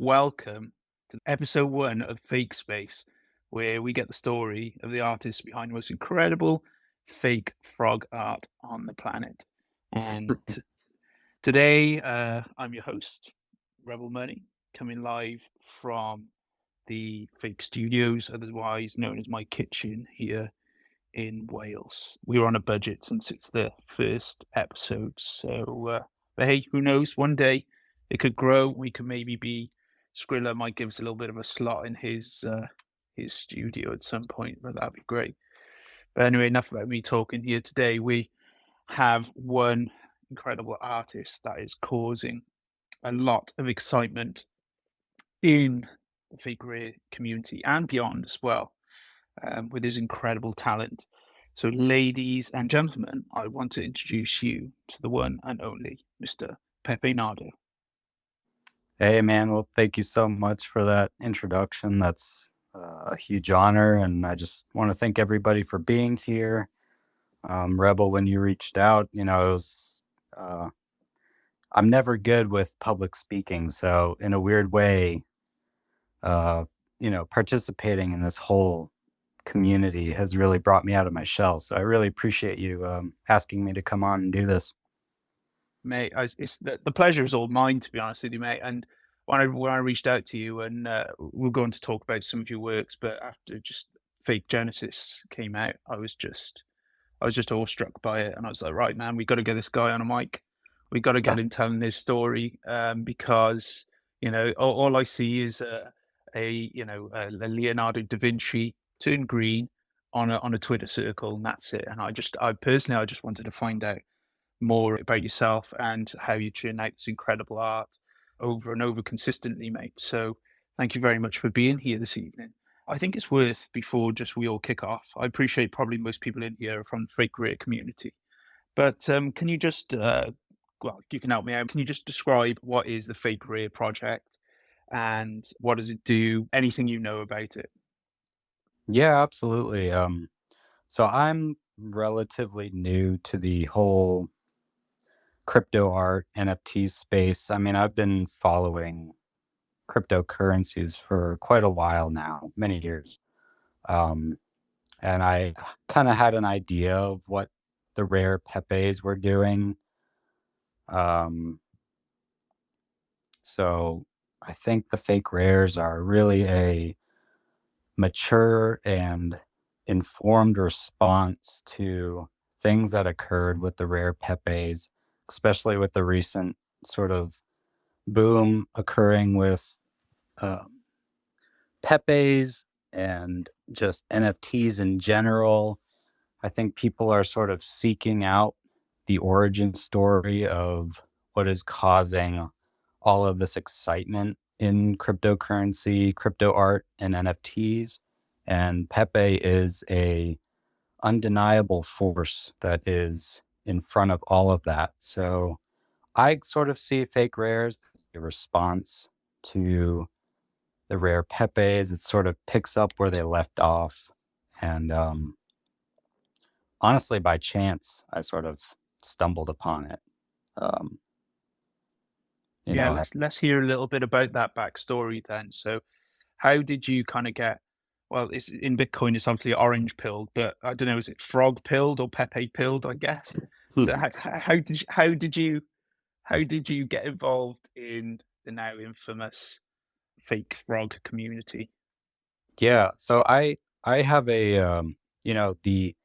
Welcome to episode one of Fake Space, where we get the story of the artists behind the most incredible fake frog art on the planet. And today, I'm your host, Rebel Money, coming live from the Fake Studios, otherwise known as my kitchen here in Wales. We're on a budget since it's the first episode. But hey, who knows? One day it could grow. We could maybe be Skrilla might give us a little bit of a slot in his studio at some point, but that'd be great. But anyway, enough about me talking here. Today we have one incredible artist that is causing a lot of excitement in the fake rare community and beyond as well, with his incredible talent. So, ladies and gentlemen, I want to introduce you to the one and only Mr. Pepenardo. Hey, man. Well, thank you so much for that introduction. That's a huge honor. And I just want to thank everybody for being here. Rebel, when you reached out, uh, I'm never good with public speaking. So, in a weird way, uh, participating in this whole community has really brought me out of my shell. So, I really appreciate you asking me to come on and do this. Mate, it's the pleasure is all mine, to be honest with you, mate. And when I reached out to you, and we're going to talk about some of your works, but after just Fake Genesis came out, I was just awestruck by it, and I was like, right, man, we got to get this guy on a mic. We got to get him telling his story, because all I see is a Leonardo da Vinci turned green on a Twitter circle, and that's it. And I personally, I just wanted to find out more about yourself and how you churn out this incredible art over and over consistently, mate. So thank you very much for being here this evening. I think it's worth, before just we all kick off, I appreciate probably most people in here are from the fake career community, but can you just, well, you can help me out. Can you just describe what is the fake career project and what does it do? Anything you know about it? Yeah, absolutely. So, I'm relatively new to the whole crypto art NFT space. I mean, I've been following cryptocurrencies for quite a while now, many years. Um, and I kind of had an idea of what the rare Pepes were doing. Um, so I think the fake rares are really a mature and informed response to things that occurred with the rare Pepes, especially with the recent sort of boom occurring with um, Pepes and just NFTs in general. I think people are sort of seeking out the origin story of what is causing all of this excitement in cryptocurrency, crypto art, and NFTs. And Pepe is a undeniable force that is in front of all of that. So I sort of see fake rares as a response to the rare Pepes. It sort of picks up where they left off. And honestly, by chance, I sort of stumbled upon it. Um, you Yeah, know, let's hear a little bit about that backstory then. So how did you kind of get, well, it's in Bitcoin, it's obviously orange pilled, but I don't know, is it frog pilled or Pepe pilled, I guess? So how did you get involved in the now infamous fake frog community? yeah. So I have a the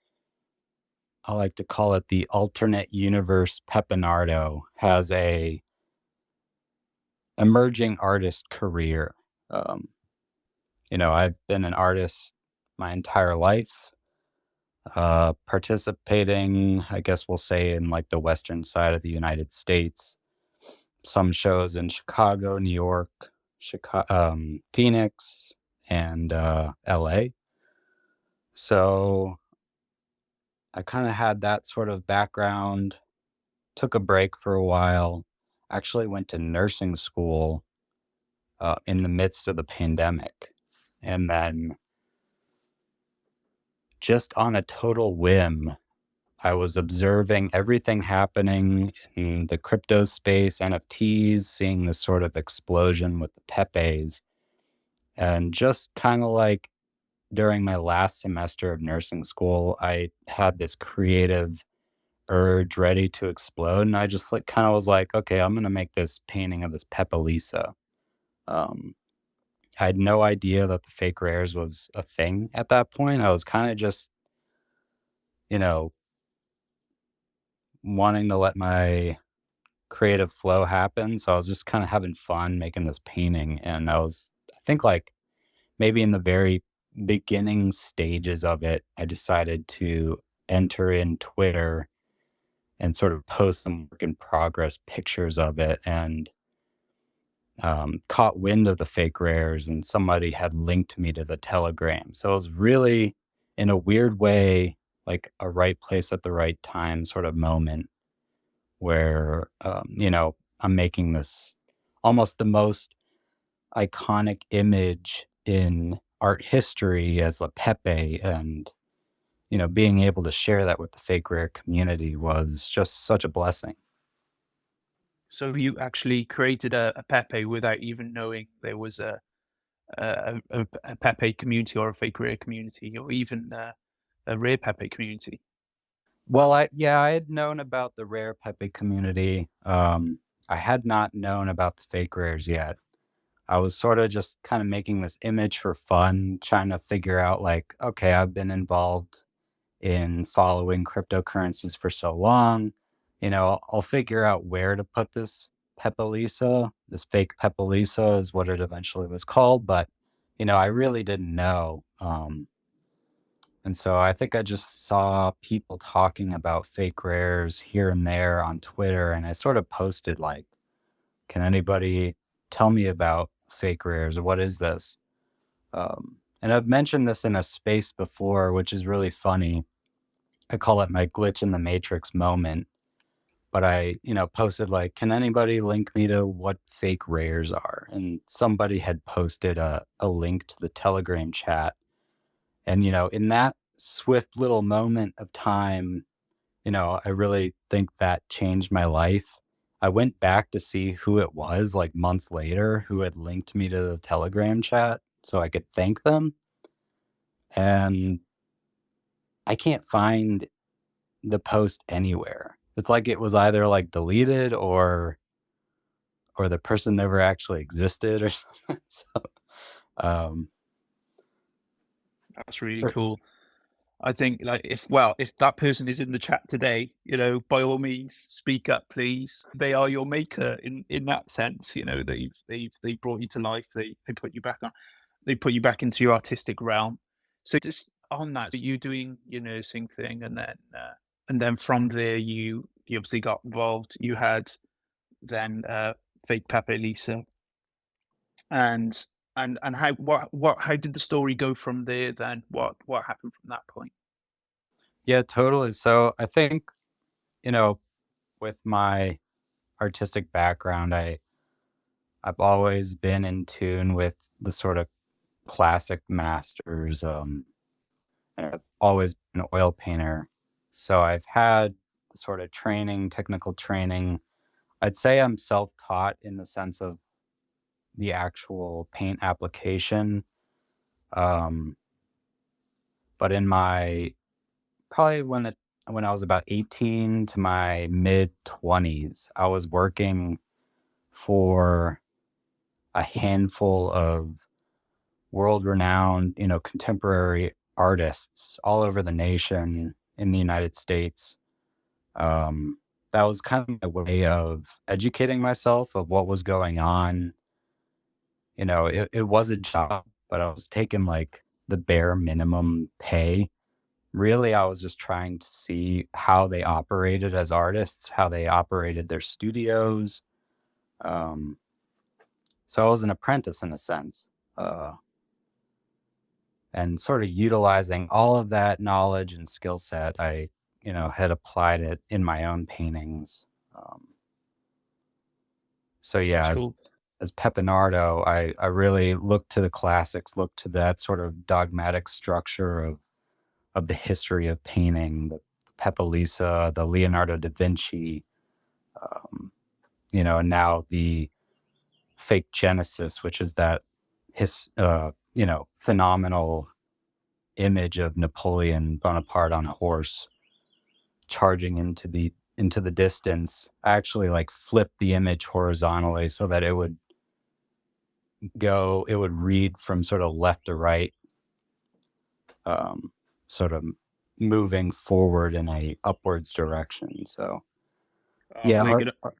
I like to call it the alternate universe. Pepenardo has a emerging artist career. Um, I've been an artist my entire life, participating, I guess we'll say, in like the western side of the United States. Some shows in Chicago, New York, Phoenix, and LA. So I kind of had that sort of background, took a break for a while, actually went to nursing school in the midst of the pandemic. And then just on a total whim, I was observing everything happening in the crypto space, NFTs, seeing this sort of explosion with the Pepes. And just kind of like during my last semester of nursing school, I had this creative urge ready to explode. And I just like kind of was like, okay, I'm going to make this painting of this Pepe Lisa. Um, I had no idea that the fake rares was a thing at that point. I was kind of just, you know, wanting to let my creative flow happen. So I was just kind of having fun making this painting. And I think like maybe in the very beginning stages of it, I decided to enter in Twitter and sort of post some work in progress pictures of it, and caught wind of the fake rares, and somebody had linked me to the Telegram. So it was really, in a weird way, like a right place at the right time sort of moment where, I'm making this almost the most iconic image in art history as a Pepe. And, being able to share that with the fake rare community was just such a blessing. So you actually created a Pepe without even knowing there was a Pepe community or a fake rare community or even a rare Pepe community. Well, I had known about the rare Pepe community. I had not known about the fake rares yet. I was sort of just kind of making this image for fun, trying to figure out like, okay, I've been involved in following cryptocurrencies for so long. I'll figure out where to put this Pepelisa. This fake Pepelisa is what it eventually was called, but I really didn't know. And so I think I just saw people talking about fake rares here and there on Twitter, and I sort of posted like, "Can anybody tell me about fake rares? What is this?" And I've mentioned this in a space before, which is really funny. I call it my glitch in the matrix moment. But I, posted like, "Can anybody link me to what fake rares are?" And somebody had posted a link to the Telegram chat. And, in that swift little moment of time, I really think that changed my life. I went back to see who it was like months later who had linked me to the Telegram chat so I could thank them. And I can't find the post anywhere. It's like it was either like deleted or the person never actually existed or something. So, um, That's really er, cool. I think like if that person is in the chat today, by all means speak up, please. They are your maker in that sense. They brought you to life. They put you back on. They put you back into your artistic realm. So just on that, so you doing your nursing thing, and then from there you obviously got involved. You had then fake Pepe Lisa, and and how did the story go from there? Then what happened from that point? yeah, totally. So I think, you know, with my artistic background, I've always been in tune with the sort of classic masters. And I've always been an oil painter. So I've had sort of training, technical training. I'd say I'm self-taught in the sense of the actual paint application. Um, but in my probably when I was about 18 to my mid 20s, I was working for a handful of world-renowned, contemporary artists all over the nation in the United States. Um, that was kind of my way of educating myself of what was going on. It was a job, but I was taking like the bare minimum pay. Really, I was just trying to see how they operated as artists, how they operated their studios. Um, so I was an apprentice in a sense, and sort of utilizing all of that knowledge and skill set. I, had applied it in my own paintings. Um, so yeah, That's as cool. Pepenardo, I really look to the classics, look to that sort of dogmatic structure of the history of painting, the Lisa, the Leonardo da Vinci, um, and now the fake Genesis, which is that phenomenal image of Napoleon Bonaparte on a horse charging into the distance. I actually like flipped the image horizontally so that it would read from sort of left to right, um, sort of moving forward in a upwards direction. So Oh, yeah, art,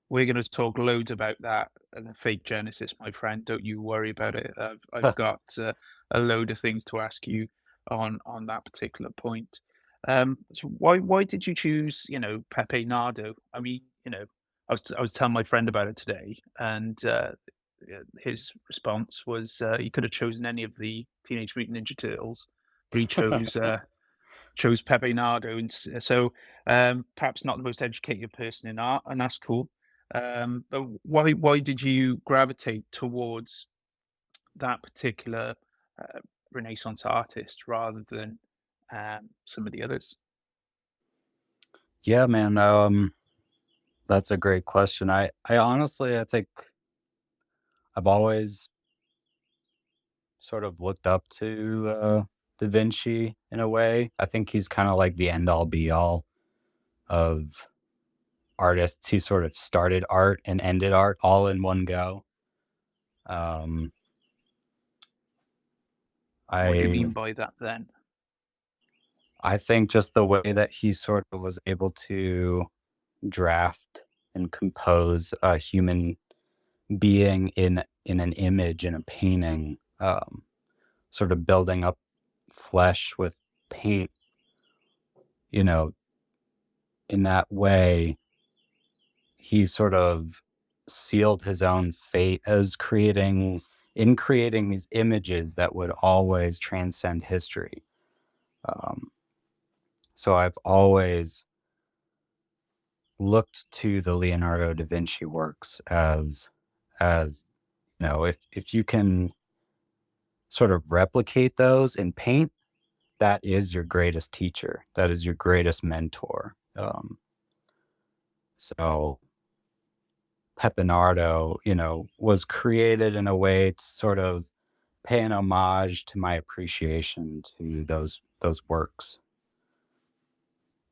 we're gonna talk loads about that and the fake Genesis, my friend. Don't you worry about it. I've got a load of things to ask you on that particular point. So why did you choose, Pepe Nardo? I mean, I was telling my friend about it today, and his response was he could have chosen any of the Teenage Mutant Ninja Turtles, but he chose Pepe Nardo, and so perhaps not the most educated person in art, and that's cool. But why did you gravitate towards that particular uh, Renaissance artist rather than some of the others? yeah, man. That's a great question. I honestly, I think I've always sort of looked up to Da Vinci in a way. I think he's kind of like the end all be all of artists who sort of started art and ended art all in one go. Um, What do you I mean by that then? I think just the way that he sort of was able to draft and compose a human being in an image in a painting, sort of building up flesh with paint, you know, in that way, he sort of sealed his own fate as creating these images that would always transcend history. Um, so I've always looked to the Leonardo da Vinci works as if you can sort of replicate those in paint, that is your greatest teacher. That is your greatest mentor. So Pepenardo, was created in a way to sort of pay an homage to my appreciation to those works.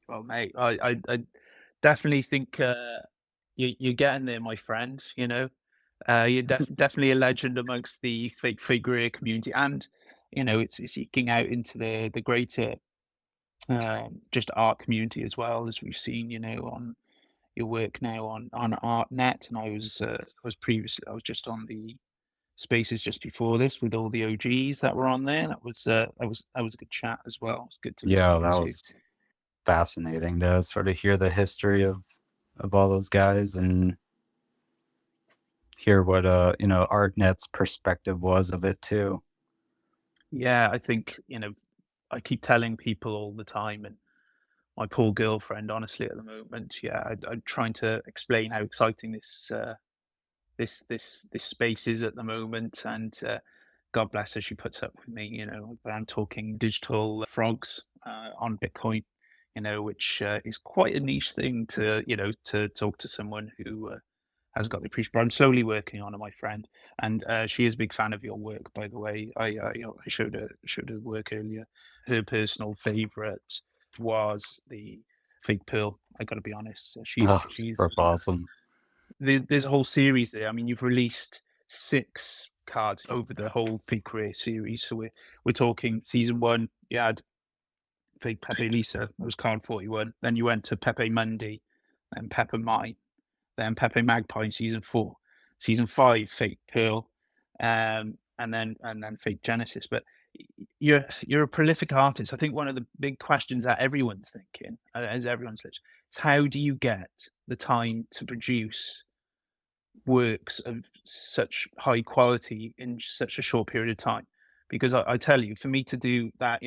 Well, mate, I definitely think you're getting there, my friend. You're definitely a legend amongst the fake career community, and it's eking out into the greater just art community as well, as we've seen. On your work now on ArtNet, and I was just on the spaces just before this with all the OGs that were on there. That was a good chat as well. It's good to Yeah, listen that to. was fascinating to sort of hear the history of all those guys and hear what ArtNet's perspective was of it too. Yeah, I think I keep telling people all the time, and my poor girlfriend, honestly, at the moment, yeah, I'm trying to explain how exciting this space is at the moment, and God bless her, she puts up with me. But I'm talking digital frogs on Bitcoin, which is quite a niche thing to talk to someone who has got the appreciation. But I'm slowly working on it, my friend, and she is a big fan of your work, by the way. I showed her work earlier. Her personal favorite was the fake pearl. I got to be honest. Oh, She's that's awesome. there's a whole series there. I mean, you've released 6 cards over the whole fake career series. So we're talking season 1. You had fake Pepe Lisa. That was card 41. Then you went to Pepe Monday, and Pepe Mai, then Pepe Magpie in season 4, season 5 Fake Pearl, and then Fake Genesis. But you're a prolific artist. I think one of the big questions that everyone's thinking, as everyone's listening, is how do you get the time to produce works of such high quality in such a short period of time? Because I tell you, for me to do that,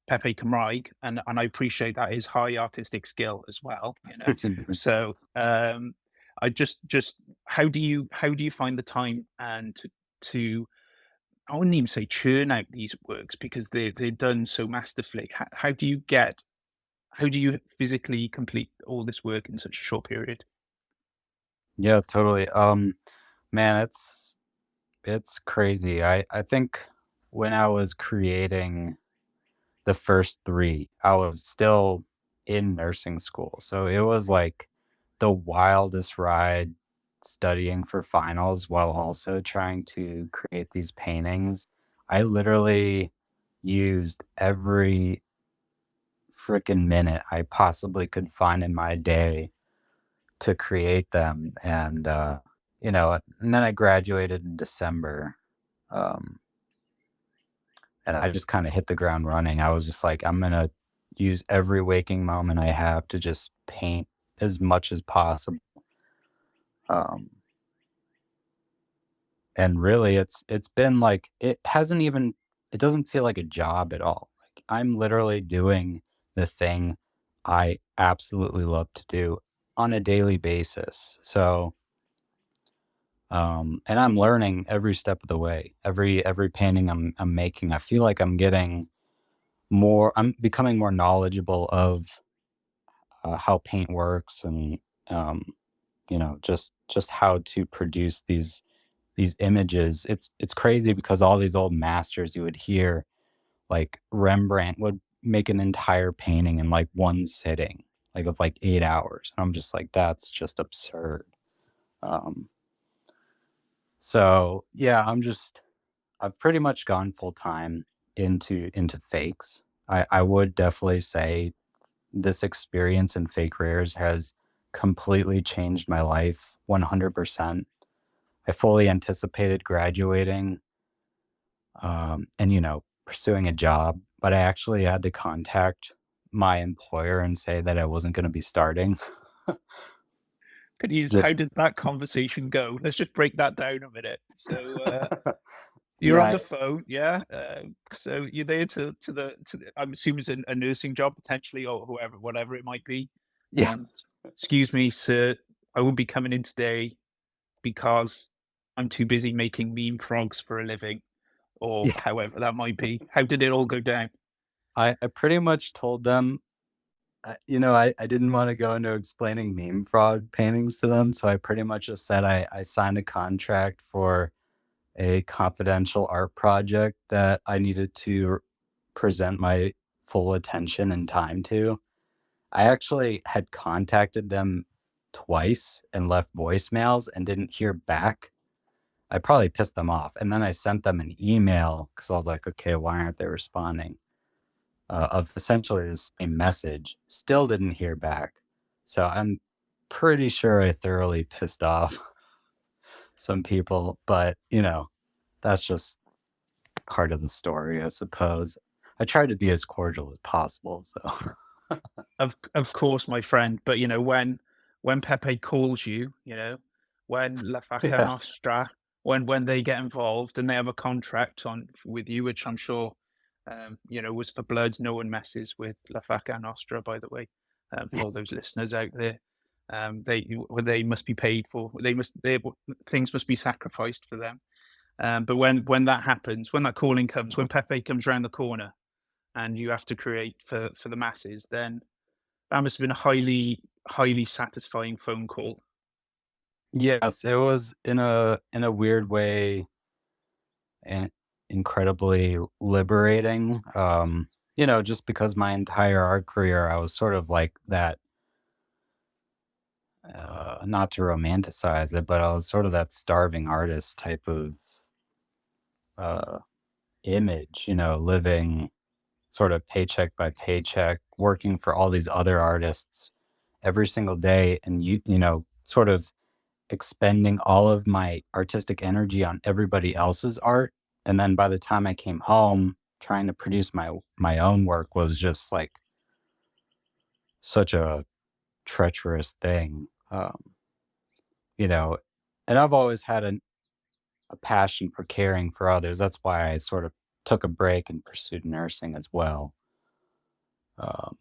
Pepe can write, and I appreciate that is high artistic skill as well. So I just how do you find the time and to I wouldn't even say churn out these works because they're done so masterfully. How do you get how do you physically complete all this work in such a short period? Yeah, totally. Man, it's crazy. I think when I was creating the first 3, I was still in nursing school. So it was like the wildest ride studying for finals while also trying to create these paintings. I literally used every freaking minute I possibly could find in my day to create them. And then I graduated in December. Um, and I just kind of hit the ground running. I was just like, I'm going to use every waking moment I have to just paint as much as possible. Um, and really it's been like it doesn't feel like a job at all. Like I'm literally doing the thing I absolutely love to do on a daily basis. So and I'm learning every step of the way. Every painting I'm making, I feel like I'm becoming more knowledgeable of how paint works and um, just how to produce these images. It's crazy because all these old masters you would hear, like Rembrandt would make an entire painting in like one sitting, like of like 8 hours. And I'm just like, that's just absurd. Um, so yeah, I've pretty much gone full time into fakes. I would definitely say this experience in fake rares has completely changed my life 100%. I fully anticipated graduating and, pursuing a job, but I actually had to contact my employer and say that I wasn't going to be starting. Could you how Just, did that conversation go? Let's just break that down a minute. So, you're on yeah, the phone, yeah? So you're there to the I'm assuming it's a nursing job potentially or whoever whatever it might be. yeah, "Excuse me, sir, I won't be coming in today because I'm too busy making meme frogs for a living," or yeah. however that might be. How did it all go down? I pretty much told them, I didn't want to go into explaining meme frog paintings to them. So I pretty much just said I signed a contract for a confidential art project that I needed to present my full attention and time to. I actually had contacted them twice and left voicemails and didn't hear back. I probably pissed them off. And then I sent them an email because I was like, okay, why aren't they responding? Of essentially the same message. Still didn't hear back. So I'm pretty sure I thoroughly pissed off some people, but that's just part of the story, I suppose. I try to be as cordial as possible. So Of course, my friend, but, when Pepe calls you, when La Faca yeah, Nostra, when they get involved and they have a contract on with you, which I'm sure, was for Bloods, no one messes with La Faca Nostra, by the way, for all those listeners out there. They must be paid for, things must be sacrificed for them. But when that happens, when that calling comes, when Pepe comes around the corner and you have to create for the masses, then that must have been a highly satisfying phone call. yes, it was in a weird way and incredibly liberating. Just because my entire art career, I was sort of like that. Not to romanticize it, but I was sort of that starving artist type of uh, image. Living sort of paycheck by paycheck, working for all these other artists every single day, and sort of expending all of my artistic energy on everybody else's art. And then by the time I came home, trying to produce my own work was just like such a treacherous thing. You know, and I've always had a passion for caring for others. That's why I sort of took a break and pursued nursing as well. Um,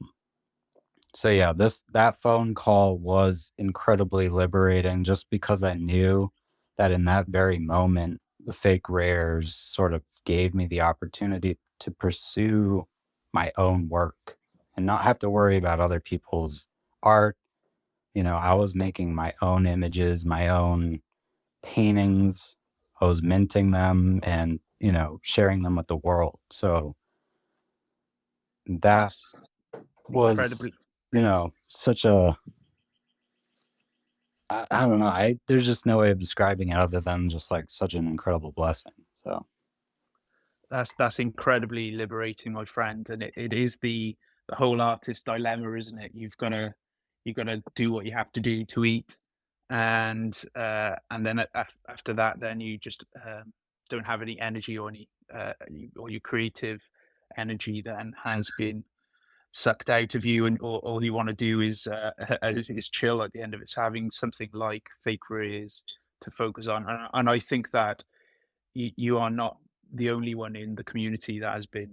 So yeah, that phone call was incredibly liberating just because I knew that in that very moment, the fake rares sort of gave me the opportunity to pursue my own work. and not have to worry about other people's art. I was making my own images, my own paintings. I was minting them and, sharing them with the world. So that That's was, incredibly such a I don't know. I There's just no way of describing it other than just like such an incredible blessing. So that's incredibly liberating, my friend, and it is the whole artist dilemma, isn't it? You gotta do what you have to do to eat, and then after that, then you just don't have any energy or any or your creative energy then has been sucked out of you, and all you want to do is chill at the end of it. It's having something like fake careers to focus on, and I think that you are not the only one in the community that has been,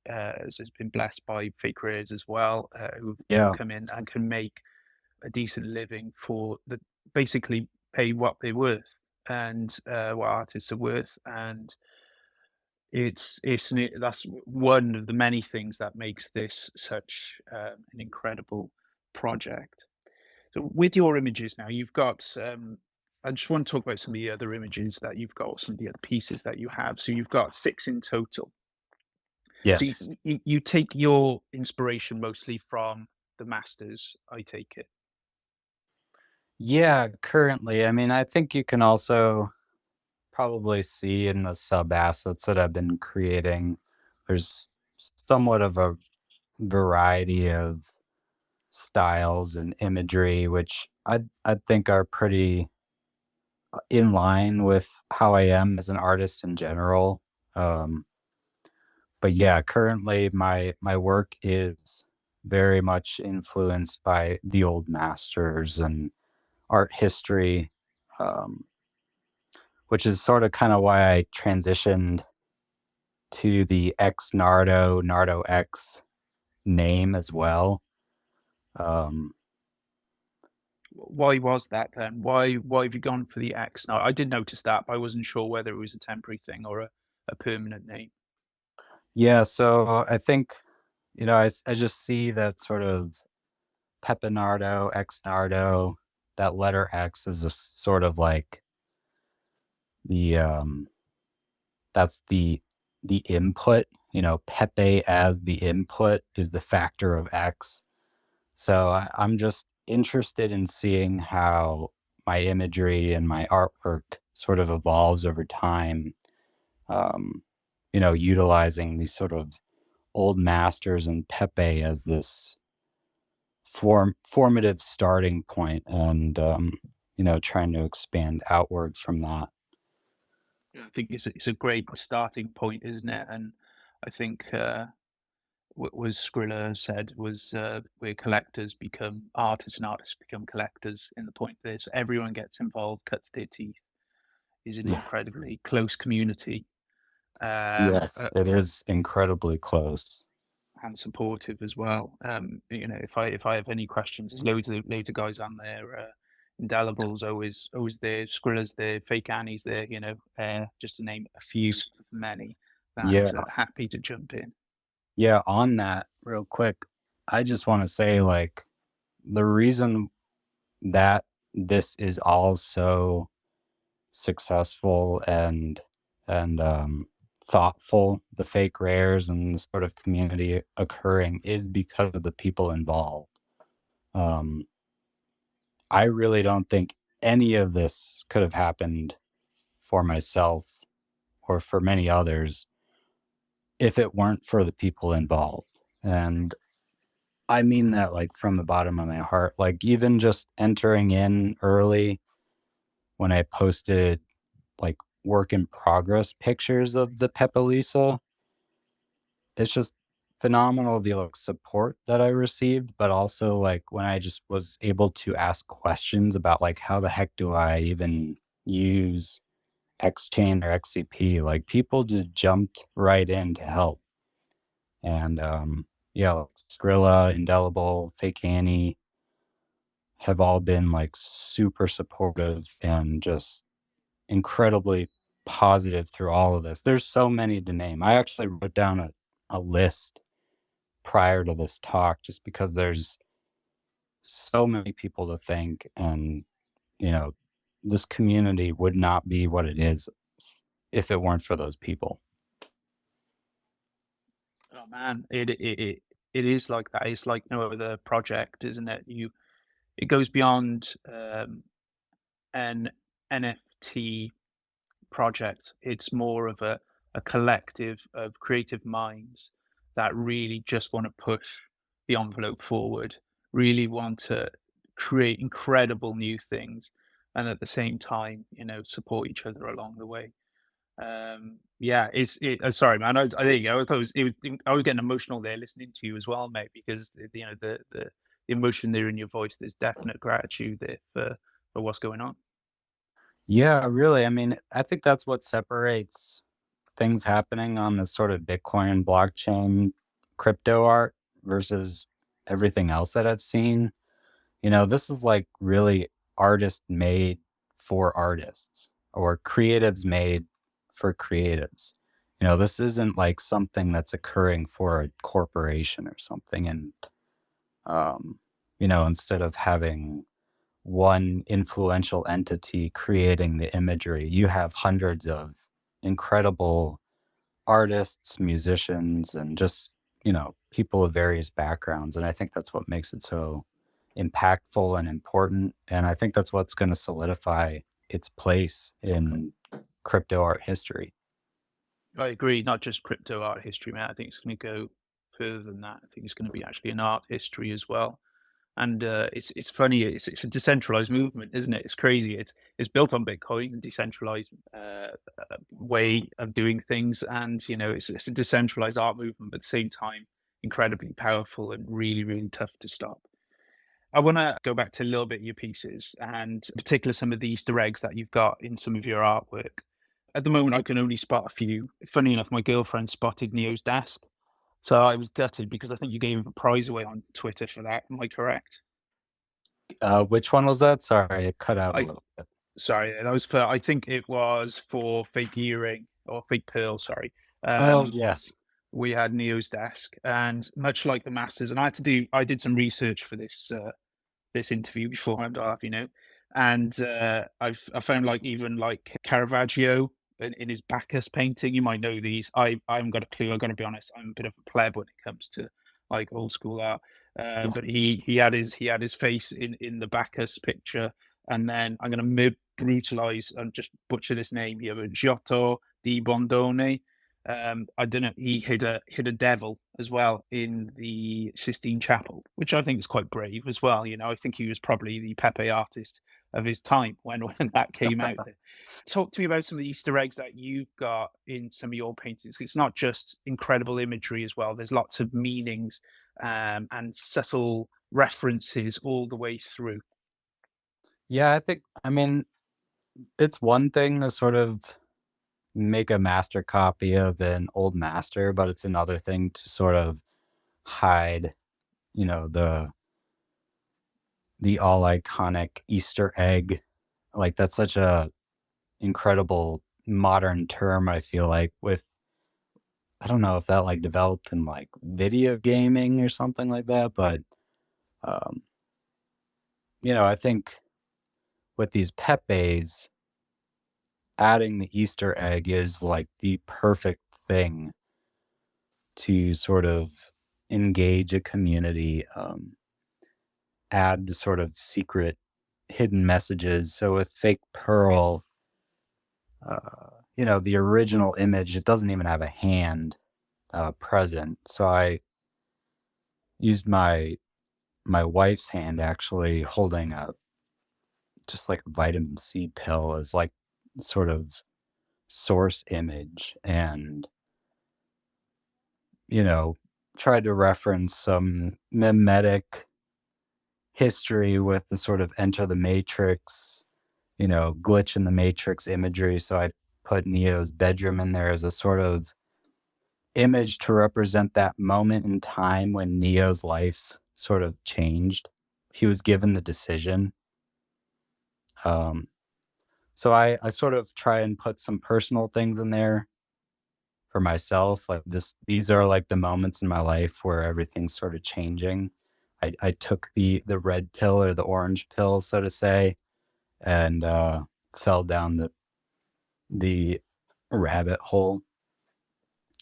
has been blessed by fake careers as well, who've yeah, come in and can make a decent living for the basically pay what they're worth and what artists are worth, and that's one of the many things that makes this such an incredible project. So with your images now, you've got. I just want to talk about some of the other images that you've got, some of the other pieces that you have. So you've got six in total. So yes, you take your inspiration mostly from the masters, I take it. yeah. Currently, I mean, I think you can also probably see in the sub assets that I've been creating. There's somewhat of a variety of styles and imagery, which I think are pretty in line with how I am as an artist in general. Um, but yeah, currently my work is very much influenced by the old masters and art history, um, which is sort of kind of why I transitioned to the X Nardo X name as well. Um, Why was that then? Why have you gone for the X? Now I did notice that, but I wasn't sure whether it was a temporary thing or a permanent name. yeah, so I think I just see that sort of Pepenardo, Xnardo, that letter X is a sort of like the that's the input, Pepe as the input is the factor of X. So I'm just interested in seeing how my imagery and my artwork sort of evolves over time. Um, utilizing these sort of old masters and Pepe as this formative starting point, and trying to expand outward from that. Yeah, I think it's a great starting point, isn't it? And I think what was Skrilla said was where collectors become artists and artists become collectors. In the point there, so everyone gets involved, cuts their teeth. Is an Yeah. incredibly close community, Yes, it is incredibly close. and supportive as well. If I have any questions, there's loads of guys on there. Indelible's always there. Skrilla's there. Fake Annie's there. Just to name a few of many that Yeah. happy to jump in. Yeah, on that real quick, I just want to say like the reason that this is all so successful and thoughtful, the fake rares and the sort of community occurring is because of the people involved. Um, I really don't think any of this could have happened for myself or for many others if it weren't for the people involved. And I mean that like from the bottom of my heart. Like even just entering in early when I posted like work in progress pictures of the Pepalisa, it's just phenomenal the like support that I received, but also like when I just was able to ask questions about like how the heck do I even use Xchain or XCP, like people just jumped right in to help. And yeah, like Skrilla, Indelible, Fake Annie have all been like super supportive and just incredibly positive through all of this. There's so many to name. I actually wrote down a list prior to this talk, just because there's so many people to thank, and you know, this community would not be what it is if it weren't for those people. Oh man, it is like that. It's like no other project, isn't it? It goes beyond an NFT project. It's more of a collective of creative minds that really just want to push the envelope forward, really want to create incredible new things, and at the same time, support each other along the way. Yeah, sorry, man. There you go. I thought I was getting emotional there listening to you as well, mate, because the emotion there in your voice. There's definite gratitude there for what's going on. Yeah, really. I mean, I think that's what separates things happening on this sort of Bitcoin blockchain crypto art versus everything else that I've seen. This is like really artist made for artists, or creatives made for creatives. This isn't like something that's occurring for a corporation or something. And, um, instead of having one influential entity creating the imagery, you have hundreds of incredible artists, musicians, and just, people of various backgrounds. And I think that's what makes it so impactful and important. And I think that's what's going to solidify its place in crypto art history. I agree. Not just crypto art history, man. I think it's going to go further than that. I think it's going to be actually an art history as well. And it's funny. It's a decentralized movement, isn't it? It's crazy. It's built on Bitcoin, decentralized way of doing things, and it's a decentralized art movement, but at the same time, incredibly powerful and really really tough to stop. I want to go back to a little bit of your pieces, and in particular some of the Easter eggs that you've got in some of your artwork. At the moment, I can only spot a few. Funny enough, my girlfriend spotted Neo's desk, so I was gutted because I think you gave him a prize away on Twitter for that. Am I correct? Which one was that? Sorry, it cut out a I little bit. Sorry, that was for. I think it was for fake earring or fake pearl. Sorry. Oh, Um, yes. we had Neo's desk, and much like the Masters, and I did some research for this interview beforehand, and I found like even like Caravaggio in his Bacchus painting. You might know these. I haven't got a clue. I got to be honest. I'm a bit of a pleb when it comes to like old school art. But he had his face in the Bacchus picture, and then I'm going to brutalize and just butcher this name here, but Giotto di Bondone. I don't know. He hid a devil as well in the Sistine Chapel, which I think is quite brave as well. I think he was probably the Pepe artist of his time when when that came out. Talk to me about some of the Easter eggs that you've got in some of your paintings. It's not just incredible imagery as well. There's lots of meanings and subtle references all the way through. Yeah, I mean, it's one thing to sort of make a master copy of an old master, but it's another thing to sort of hide, you know, the the all iconic Easter egg. Like that's such a incredible modern term, I feel like, with I don't know if that like developed in like video gaming or something like that, but um, I think with these Pepes, adding the Easter egg is like the perfect thing to sort of engage a community, add the sort of secret hidden messages. So with Fake Pearl, the original image, it doesn't even have a hand present. So I used my wife's hand actually holding a just like a vitamin C pill as like sort of source image, and you know tried to reference some mimetic history with the sort of enter the matrix, glitch in the matrix imagery. So I put Neo's bedroom in there as a sort of image to represent that moment in time when Neo's life sort of changed. He was given the decision. Um, so I sort of try and put some personal things in there for myself. Like these are like the moments in my life where everything's sort of changing. I took the red pill or the orange pill, so to say, and fell down the rabbit hole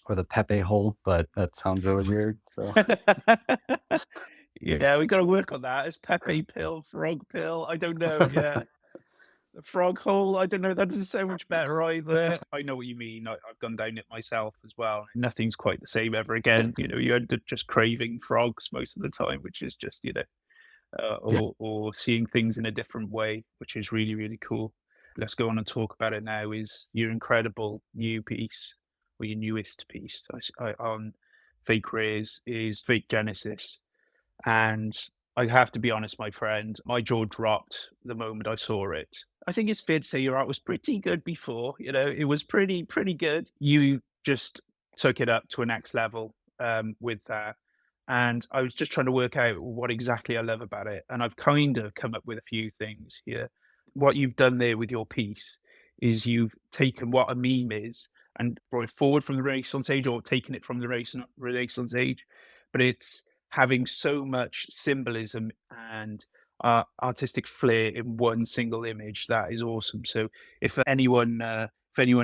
or the Pepe hole, but that sounds really weird. So Yeah, we gotta work on that. It's Pepe pill, frog pill, I don't know, yeah. The frog hole, I don't know, that doesn't sound much better either. I know what you mean, I've gone down it myself as well. Nothing's quite the same ever again, you end up just craving frogs most of the time, which is just, yeah, or seeing things in a different way, which is really, really cool. Let's go on and talk about it now is your incredible new piece, or your newest piece on Fake Rares is Fake Genesis. And I have to be honest, my friend, my jaw dropped the moment I saw it. I think it's fair to say your art was pretty good before, it was pretty good. You just took it up to a next level with that. And I was just trying to work out what exactly I love about it. And I've kind of come up with a few things here. What you've done there with your piece is you've taken what a meme is and brought it forward from the Renaissance age or taken it from the Renaissance age, but it's having so much symbolism and artistic flair in one single image that is awesome. So if anyone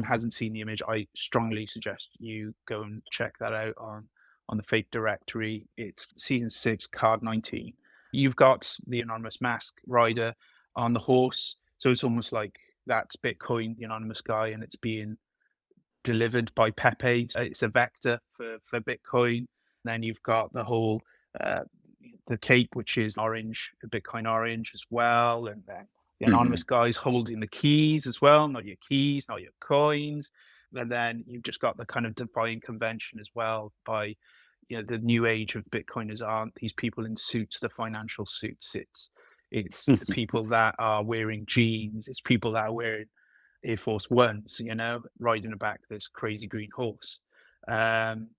hasn't seen the image, I strongly suggest you go and check that out on the Fake Directory. It's season 6, card 19. You've got the anonymous mask rider on the horse, so it's almost like that's Bitcoin, the anonymous guy, and it's being delivered by Pepe. It's a vector for Bitcoin. Then you've got the whole uh, the cape, which is orange, the Bitcoin orange as well, and then the hmm anonymous guys holding the keys as well, not your keys, not your coins. And then you've just got the kind of defying convention as well by the new age of Bitcoiners aren't these people in suits, the financial suits. It's the people that are wearing jeans. It's people that are wearing Air Force Ones, riding back this crazy green horse. Um,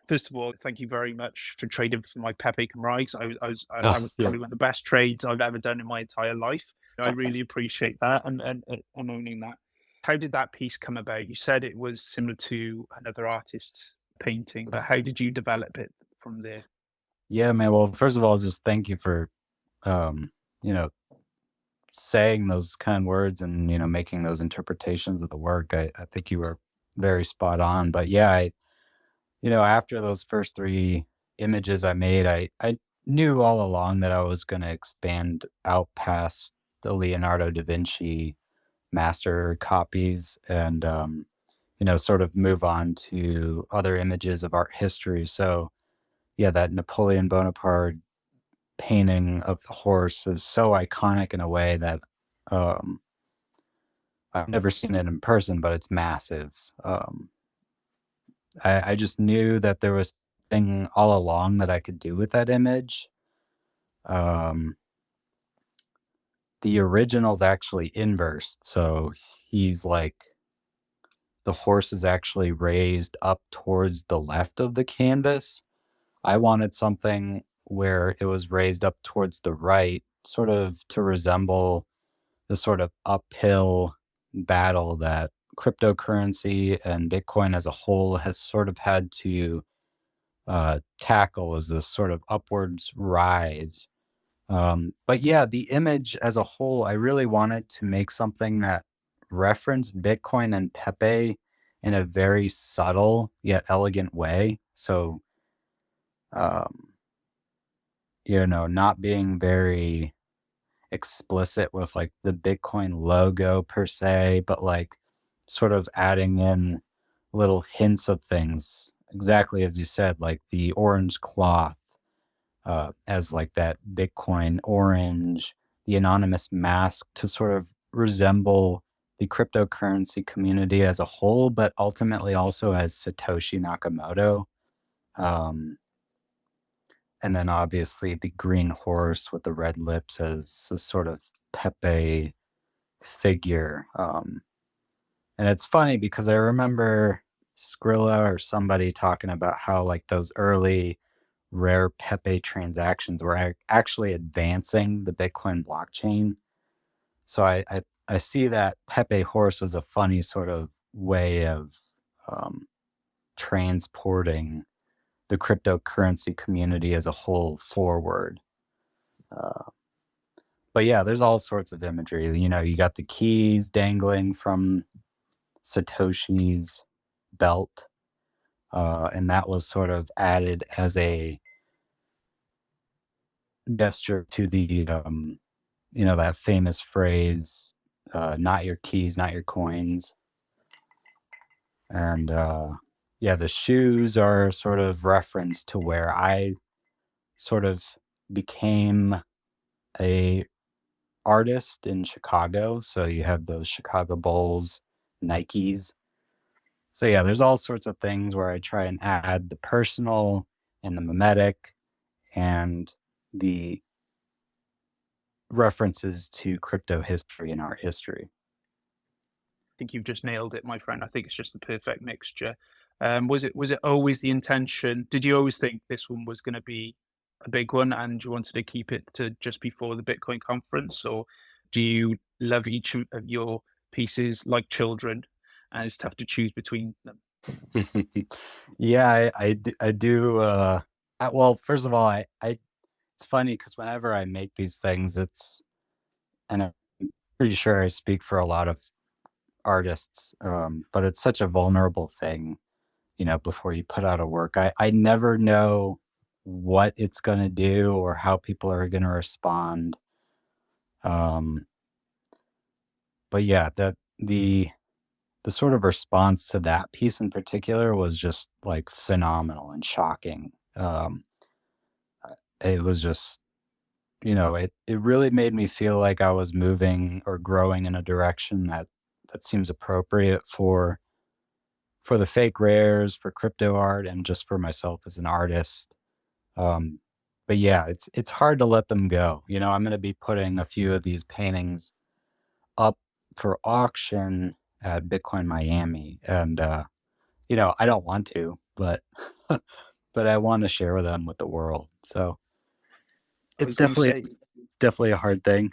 First of all, thank you very much for trading for my Pepe Rice. That oh, was yeah. probably one of the best trades I've ever done in my entire life. I really appreciate that and owning that. How did that piece come about? You said it was similar to another artist's painting, but how did you develop it from there? Yeah, man. Well, first of all, just thank you for um, you know, saying those kind words and making those interpretations of the work. I think you were very spot on. But yeah, after those first three images I made, I knew all along that I was going to expand out past the Leonardo da Vinci master copies and sort of move on to other images of art history. So yeah, that Napoleon Bonaparte painting of the horse is so iconic in a way that um, I've never seen it in person, but it's massive. I just knew that there was thing all along that I could do with that image. Um, the original's actually inversed, so he's like the horse is actually raised up towards the left of the canvas. I wanted something where it was raised up towards the right, sort of to resemble the sort of uphill battle that cryptocurrency and Bitcoin as a whole has sort of had to tackle as this sort of upwards rise. But yeah, the image as a whole, I really wanted to make something that referenced Bitcoin and Pepe in a very subtle yet elegant way. So, um, not being very explicit with like the Bitcoin logo per se, but like sort of adding in little hints of things, exactly as you said, like the orange cloth as like that Bitcoin orange, the anonymous mask to sort of resemble the cryptocurrency community as a whole, but ultimately also as Satoshi Nakamoto. Um, and then obviously the green horse with the red lips as a sort of Pepe figure. And it's funny because I remember Skrilla or somebody talking about how like those early rare Pepe transactions were actually advancing the Bitcoin blockchain. So I see that Pepe horse as a funny sort of way of transporting the cryptocurrency community as a whole forward. Uh, but yeah, there's all sorts of imagery. You know, you got the keys dangling from Satoshi's belt, and that was sort of added as a gesture to the you know, that famous phrase, "Not your keys, not your coins." And yeah, the shoes are sort of reference to where I sort of became a artist in Chicago. So you have those Chicago Bulls, Nikes. So yeah, there's all sorts of things where I try and add the personal and the mimetic and the references to crypto history and art history. Think you've just nailed it, my friend. I think it's just the perfect mixture. Was it always the intention? Did you always think this one was going to be a big one, and you wanted to keep it to just before the Bitcoin conference, or do you love each of your pieces like children, and it's tough to choose between them? Yeah, I do. Well, first of all, it's funny because whenever I make these things, and I'm pretty sure I speak for a lot of artists, but it's such a vulnerable thing, you know, before you put out a work. I never know what it's going to do or how people are going to respond. Um, but yeah, the sort of response to that piece in particular was just like phenomenal and shocking. It was just, you know, it really made me feel like I was moving or growing in a direction that seems appropriate for the fake rares, for crypto art, and just for myself as an artist. Um, but yeah, it's hard to let them go. You know, I'm going to be putting a few of these paintings up for auction at Bitcoin Miami, and you know, I don't want to, but but I want to share them with the world. So I it's was going to definitely say, it's definitely a hard thing.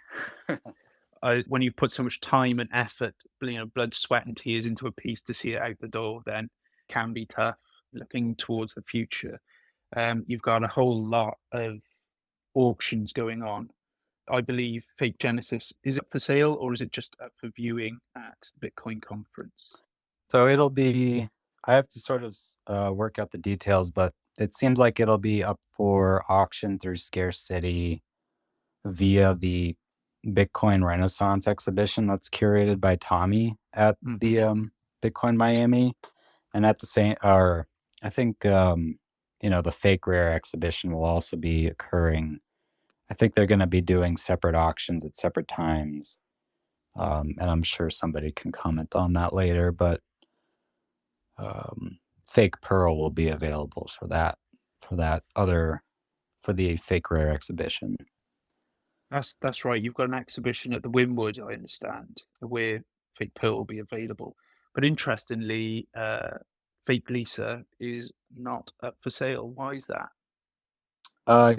when you put so much time and effort, blood, sweat, and tears into a piece to see it out the door, then can be tough. Looking towards the future, you've got a whole lot of auctions going on. I believe Fake Genesis is it for sale or is it just up for viewing at the Bitcoin conference? So it'll be. I have to sort of work out the details, but it seems like it'll be up for auction through Scarce City via the Bitcoin Renaissance exhibition that's curated by Tommy at Mhm. the Bitcoin Miami, and at the same, or I think you know, the Fake Rare exhibition will also be occurring. I think they're going to be doing separate auctions at separate times, and I'm sure somebody can comment on that later. But um, Fake Pearl will be available for that other for the Fake Rare exhibition. That's right. You've got an exhibition at the Wynwood, I understand, where Fake Pearl will be available. But interestingly, Fake Lisa is not up for sale. Why is that?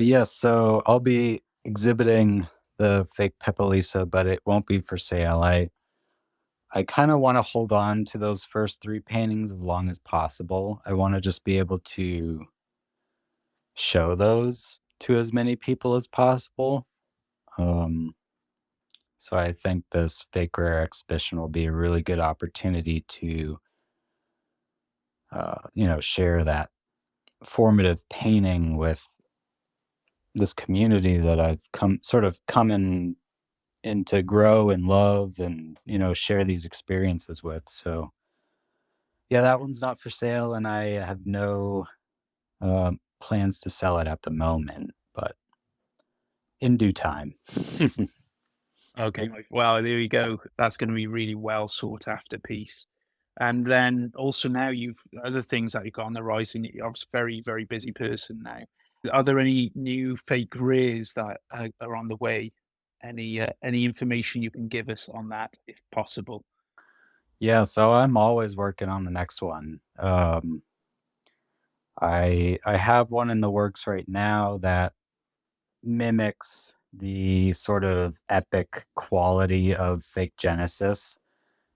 Yes, so I'll be exhibiting the fake Pepalisa, but it won't be for sale. I kind of want to hold on to those first three paintings as long as possible. I want to just be able to show those to as many people as possible. Um, so I think this fake rare exhibition will be a really good opportunity to, you know, share that formative painting with this community that I've come in to grow and love and, you know, share these experiences with. So yeah, that one's not for sale, and I have no plans to sell it at the moment, but in due time. Okay, well, there you go. That's going to be really well sought after piece. And then also now you've other things that you've got on the horizon. You're obviously very, very busy person now. Are there any new fake rares that are on the way? Any information you can give us on that, if possible? Yeah, so I'm always working on the next one. I have one in the works right now that mimics the sort of epic quality of Fake Genesis.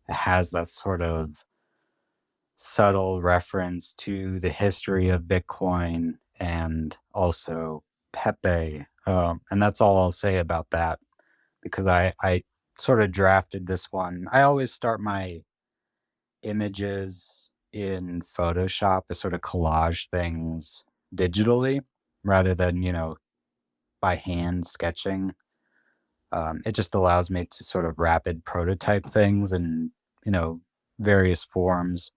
It has that sort of subtle reference to the history of Bitcoin and also Pepe. And that's all I'll say about that because I sort of drafted this one. I always start my images in Photoshop to sort of collage things digitally rather than, by hand sketching. It just allows me to sort of rapid prototype things in, you know, various forms.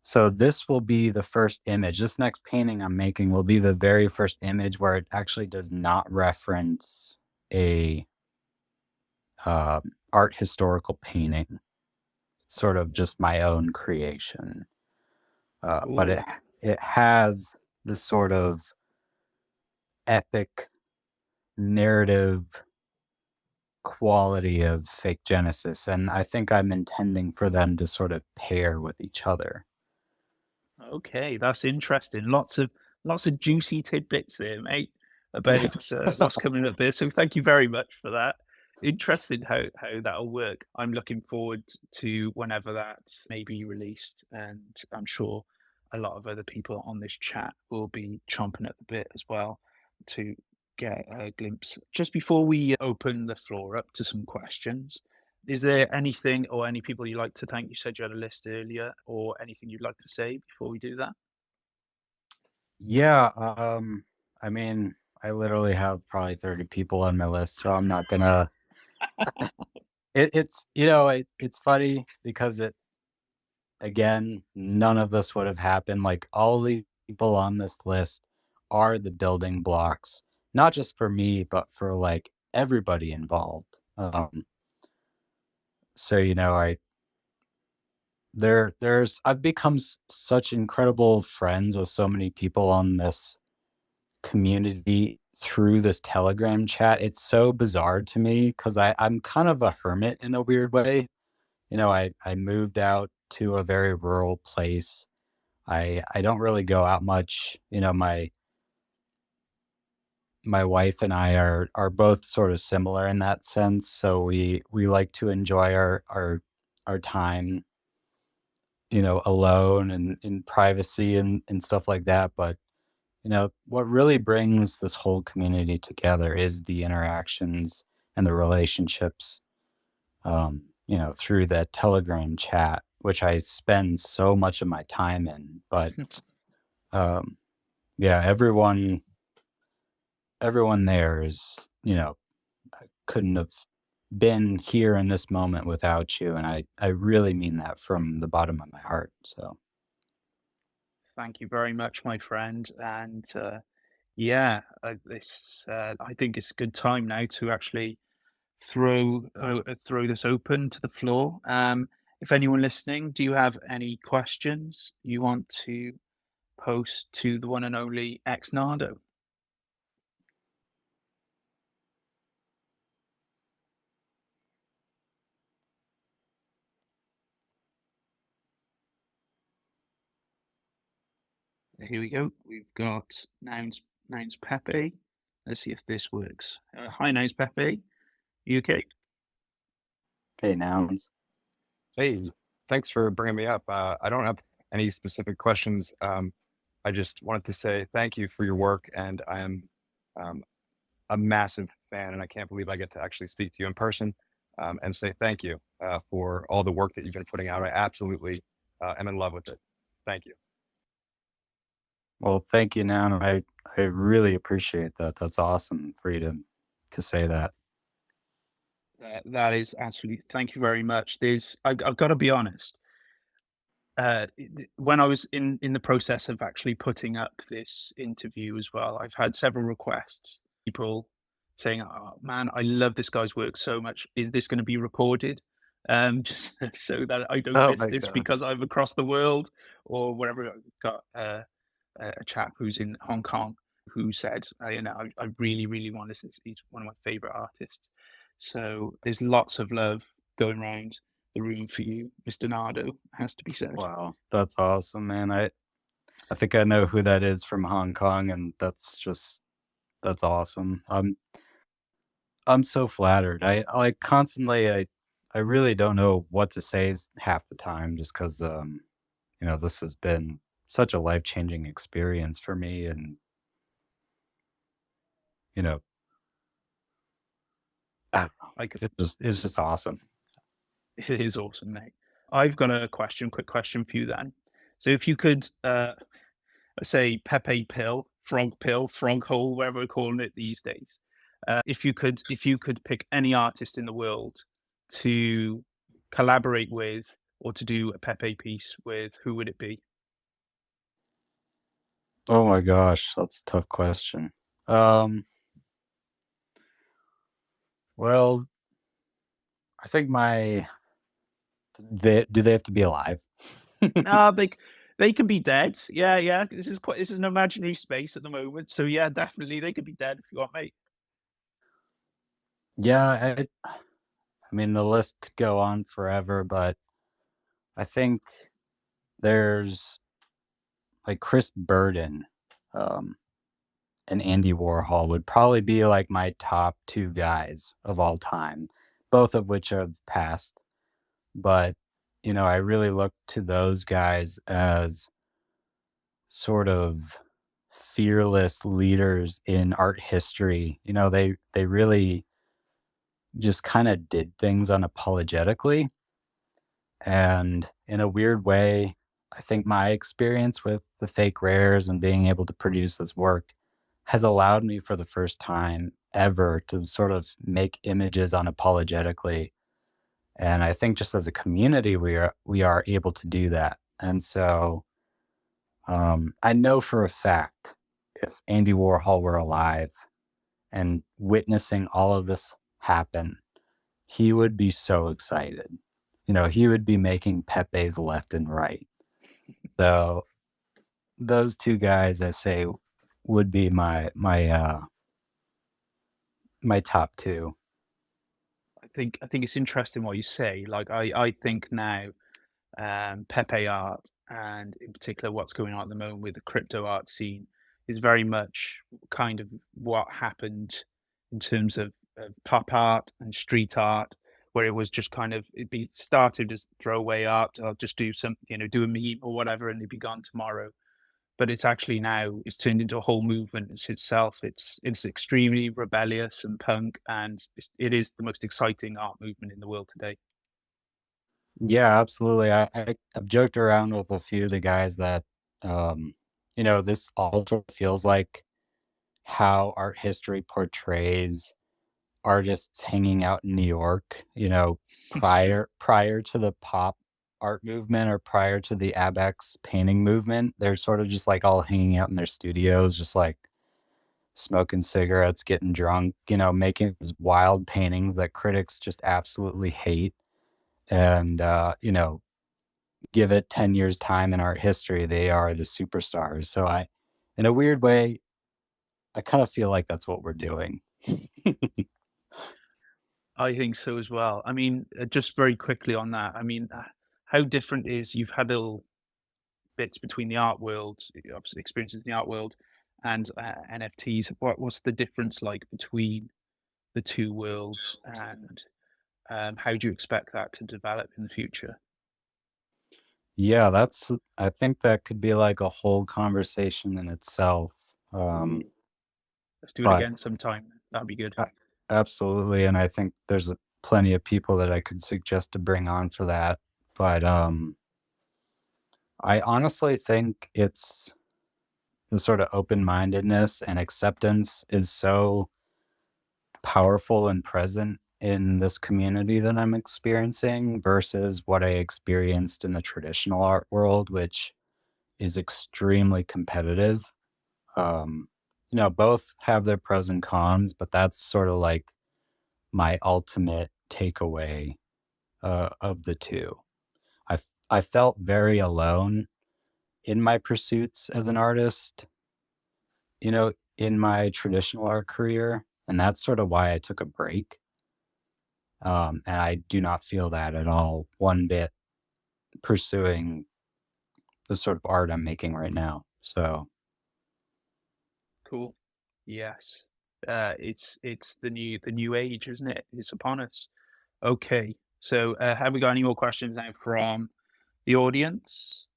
So this will be the first image. This next painting I'm making will be the very first image where it actually does not reference a art historical painting. It's sort of just my own creation, but Ooh, it has this sort of epic narrative quality of fake Genesis, and I think I'm intending for them to sort of pair with each other. okay, that's interesting. Lots of juicy tidbits there, mate, about what's coming up there. So thank you very much for that. Interesting how that'll work. I'm looking forward to whenever that may be released, and I'm sure a lot of other people on this chat will be chomping at the bit as well to get a glimpse. Just before we open the floor up to some questions, is there anything or any people you'd like to thank? You said you had a list earlier, or anything you'd like to say before we do that? Yeah, I mean, I literally have probably 30 people on my list, so I'm not gonna it's funny because it again, none of this would have happened. Like all the people on this list are the building blocks, not just for me, but for like everybody involved. So I've become such incredible friends with so many people on this community through this Telegram chat. It's so bizarre to me because I'm kind of a hermit in a weird way. I moved out to a very rural place. I don't really go out much. My wife and I are both sort of similar in that sense. So we like to enjoy our time, alone and in privacy and stuff like that. But what really brings this whole community together is the interactions and the relationships, through that Telegram chat, which I spend so much of my time in. But um, yeah, everyone there is, couldn't have been here in this moment without you, and I really mean that from the bottom of my heart. So Thank you very much, my friend. And yeah, I think it's a good time now to actually throw this open to the floor. If anyone listening, do you have any questions you want to post to the one and only ex Nardo? Here we go. We've got Nouns Pepe. Let's see if this works. Hi, Nouns Pepe. You okay? hey, nouns. Hey, thanks for bringing me up. I don't have any specific questions. I just wanted to say thank you for your work, and I am um, a massive fan, and I can't believe I get to actually speak to you in person and say thank you for all the work that you've been putting out. I absolutely am in love with it. Thank you. Well, thank you, Nan. I really appreciate that. That's awesome for you to say that. That is absolutely. Thank you very much. I've got to be honest. When I was in the process of actually putting up this interview as well, I've had several requests. People saying, "Oh man, I love this guy's work so much. Is this going to be recorded?" Just so that I don't Oh miss my this god. because I'm across the world or wherever. I've got a chap who's in Hong Kong who said, I really, really want this. He's one of my favorite artists. So there's lots of love going around the room for you, Mr. Nardo, has to be said. Wow, that's awesome, man. I think I know who that is from Hong Kong, and that's awesome. I'm so flattered. I constantly I really don't know what to say half the time just because this has been such a life-changing experience for me, and, you know, I don't know, I could. it's just awesome. It is awesome, mate. I've got a quick question for you then. So if you could, say Pepe pill, frog hole, whatever we're calling it these days. If you could pick any artist in the world to collaborate with or to do a Pepe piece with, who would it be? Oh my gosh, that's a tough question. Um, well, I think they have to be alive? Ah, they can be dead. Yeah, yeah. This is an imaginary space at the moment. So yeah, definitely they could be dead if you want, mate. Yeah, I mean, the list could go on forever, but I think there's like Chris Burden, um, and Andy Warhol would probably be like my top 2 guys of all time, both of which have passed. But, I really look to those guys as sort of fearless leaders in art history. They really just kinda did things unapologetically. And in a weird way, I think my experience with the fake rares and being able to produce this work has allowed me for the first time ever to sort of make images unapologetically. And I think just as a community, we are able to do that. And so I know for a fact if Andy Warhol were alive and witnessing all of this happen, he would be so excited. He would be making Pepe's left and right. So those 2 guys, I say, would be my top 2. I think it's interesting what you say. Like I think now Pepe art, and in particular what's going on at the moment with the crypto art scene, is very much kind of what happened in terms of pop art and street art, where it was just kind of it be started as throwaway art. I'll just do some, do a meme or whatever, and it'd be gone tomorrow. But it's actually now it's turned into a whole movement itself. It's extremely rebellious and punk, and it is the most exciting art movement in the world today. Yeah, absolutely. I've joked around with a few of the guys that, this all sort of feels like how art history portrays artists hanging out in New York, prior to the pop art movement or prior to the Abex painting movement. They're sort of just like all hanging out in their studios, just like smoking cigarettes, getting drunk, making these wild paintings that critics just absolutely hate. And, give it 10 years time in art history, they are the superstars. So in a weird way, I kind of feel like that's what we're doing. I think so as well. I mean, just very quickly on that. I mean, how different is you've had little bits between the art world, obviously experiences in the art world, and NFTs. What's the difference like between the two worlds, and how do you expect that to develop in the future? Yeah, I think that could be like a whole conversation in itself. Let's do it But again sometime. That'd be good. a absolutely, and I think there's plenty of people that I could suggest to bring on for that. But, I honestly think it's the sort of open-mindedness and acceptance is so powerful and present in this community that I'm experiencing versus what I experienced in the traditional art world, which is extremely competitive. Both have their pros and cons, but that's sort of like my ultimate takeaway of the two. I felt very alone in my pursuits as an artist, in my traditional art career, and that's sort of why I took a break. And I do not feel that at all one bit pursuing the sort of art I'm making right now. So Cool. Yes. It's the new age, isn't it? It's upon us. Okay. So have we got any more questions now from the audience?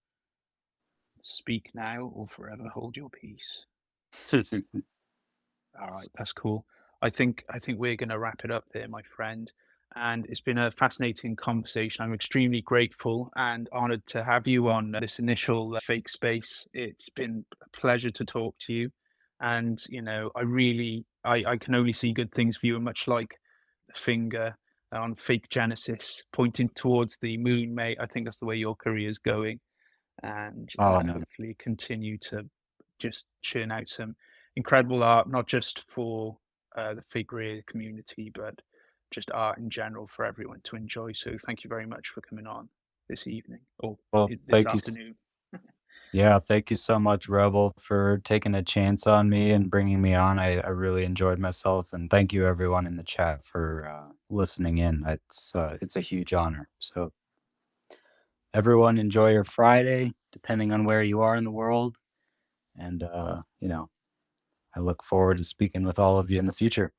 Speak now or forever hold your peace. All right, that's cool. I think we're going to wrap it up there, my friend. And it's been a fascinating conversation. I'm extremely grateful and honored to have you on this initial fake space. It's been a pleasure to talk to you. And I can only see good things for you. And much like the finger on fake Genesis pointing towards the moon, mate, I think that's the way your career is going. And Oh no. hopefully continue to just churn out some incredible art, not just for the figure community, but just art in general for everyone to enjoy. So thank you very much for coming on this evening or Well, this afternoon. yeah, thank you so much, Rebel, for taking a chance on me and bringing me on. I really enjoyed myself, and thank you everyone in the chat for listening in. It's a huge honor. So everyone enjoy your Friday, depending on where you are in the world. And I look forward to speaking with all of you in the future.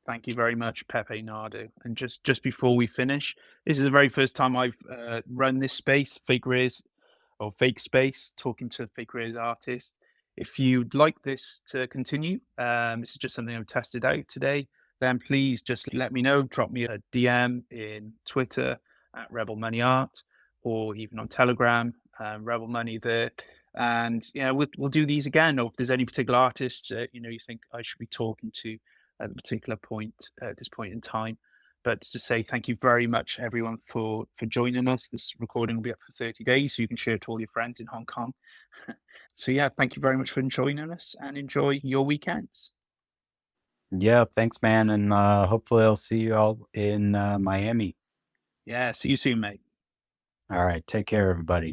Thank you very much, Pepenardo. And just before we finish, this is the very first time I've run this space, Fake Rares or Fake Space, talking to Fake Rares artists. If you'd like this to continue, this is just something I've tested out today, then please just let me know. Drop me a DM in Twitter at Rebel Money Art or even on Telegram, Rebel Money there. And we'll do these again. Or if there's any particular artists you think I should be talking to at a particular point at this point in time. But to say thank you very much, everyone, for joining us. This recording will be up for 30 days, so you can share it to all your friends in Hong Kong. So yeah, thank you very much for joining us, and enjoy your weekends. Yeah, thanks, man, and hopefully I'll see you all in Miami. Yeah, see you soon, mate. All right, take care, everybody.